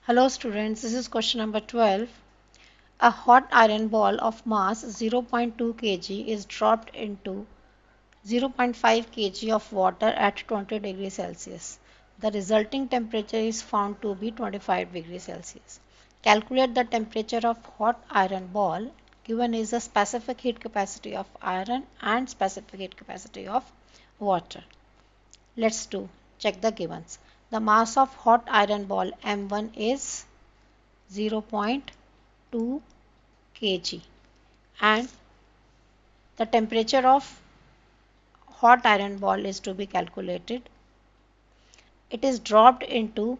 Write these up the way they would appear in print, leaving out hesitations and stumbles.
Hello students, this is question number 12. A hot iron ball of mass 0.2 kg is dropped into 0.5 kg of water at 20 degrees Celsius. The resulting temperature is found to be 25 degrees Celsius. Calculate the temperature of hot iron ball. Given is the specific heat capacity of iron and specific heat capacity of water. Let's check the givens. The mass of hot iron ball M1 is 0.2 kg and the temperature of hot iron ball is to be calculated. It is dropped into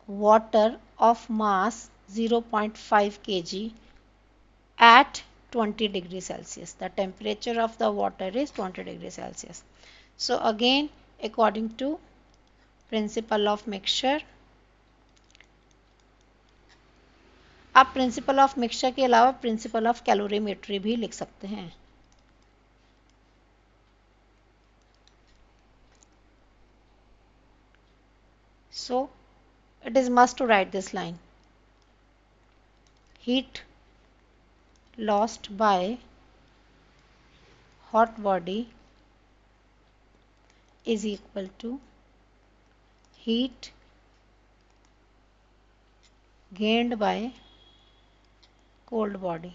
water of mass 0.5 kg at 20 degrees Celsius. The temperature of the water is 20 degrees Celsius. So again, according to principle of mixture, आप principle of mixture के अलावा principle of calorimetry भी लिख सकते हैं. So it is must to write this line. Heat lost by hot body is equal to heat gained by cold body.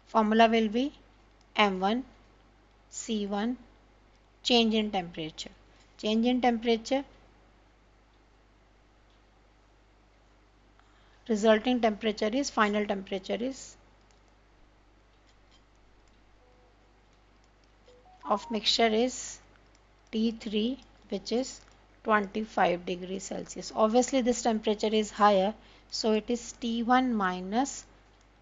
Formula will be M1 C1 change in temperature. Change in temperature, resulting temperature is, final temperature is of mixture is T3, which is 25 degrees Celsius. Obviously this temperature is higher, so it is T1 minus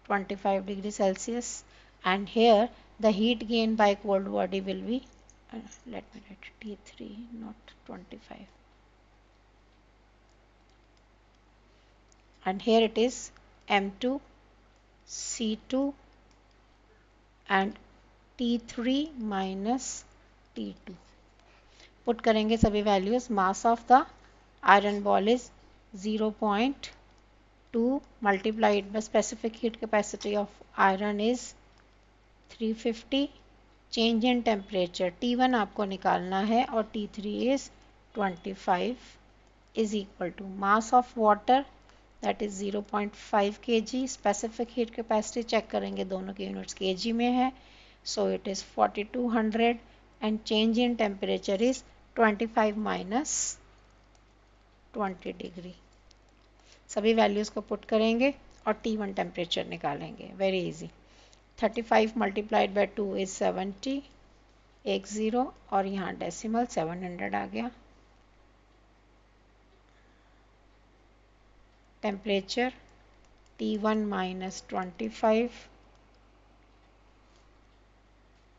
25 degrees Celsius, and here the heat gained by cold body will be let me write T3 not 25, and here it is M2 C2 and T3 minus T2. Put करेंगे सभी values. Mass of the iron ball is 0.2 multiplied by specific heat capacity of iron is 350. Change in temperature T1 आपको निकालना है और T3 is 25 is equal to mass of water that is 0.5 kg. Specific heat capacity check करेंगे, दोनों के units kg में है, so it is 4200 and change in temperature is 25 minus 20 degree. सभी वैल्यूज को पुट करेंगे और T1 टेम्परेचर निकालेंगे. Very easy. 35 multiplied by 2 is 70, एक ज़ीरो और यहाँ डेसिमल 700 आ गया. टेम्परेचर T1 माइनस 25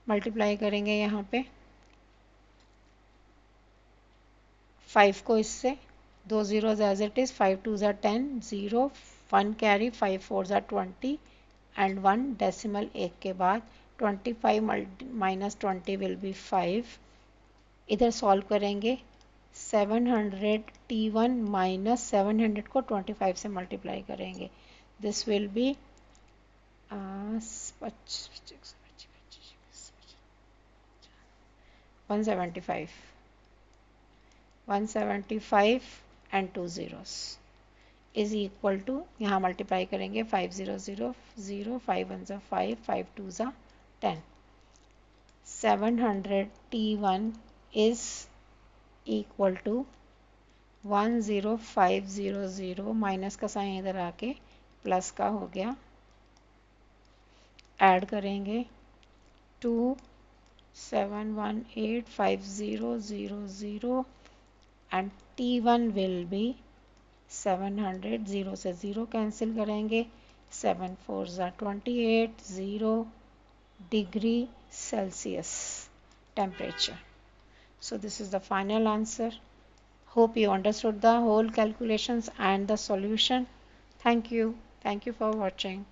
मल्टीप्लाई करेंगे यहाँ पे 5 को इससे, 2 zeros as it is, 5 2s are 10, 0 1 carry, 5 4s are 20 and 1 decimal एक के बाद 25 minus 20 will be 5. इधर सॉल्व करेंगे 700 T1 माइनस 700 को 25 से मल्टीप्लाई करेंगे. This will be 175 and 2 zeros is equal to, यहाँ मल्टीप्लाई करेंगे 5 0 0 0, 5 1 जा 5, 5 2 जा 10. 700 T1 is equal to 10500 minus का साइन इधर आके प्लस का हो गया. ऐड करेंगे 27185000 and T1 will be 700. 0 से 0 कैंसिल करेंगे, 7 4s are 28, 0 degree Celsius temperature. So this is the final answer. Hope you understood the whole calculations and the solution. Thank you. Thank you for watching.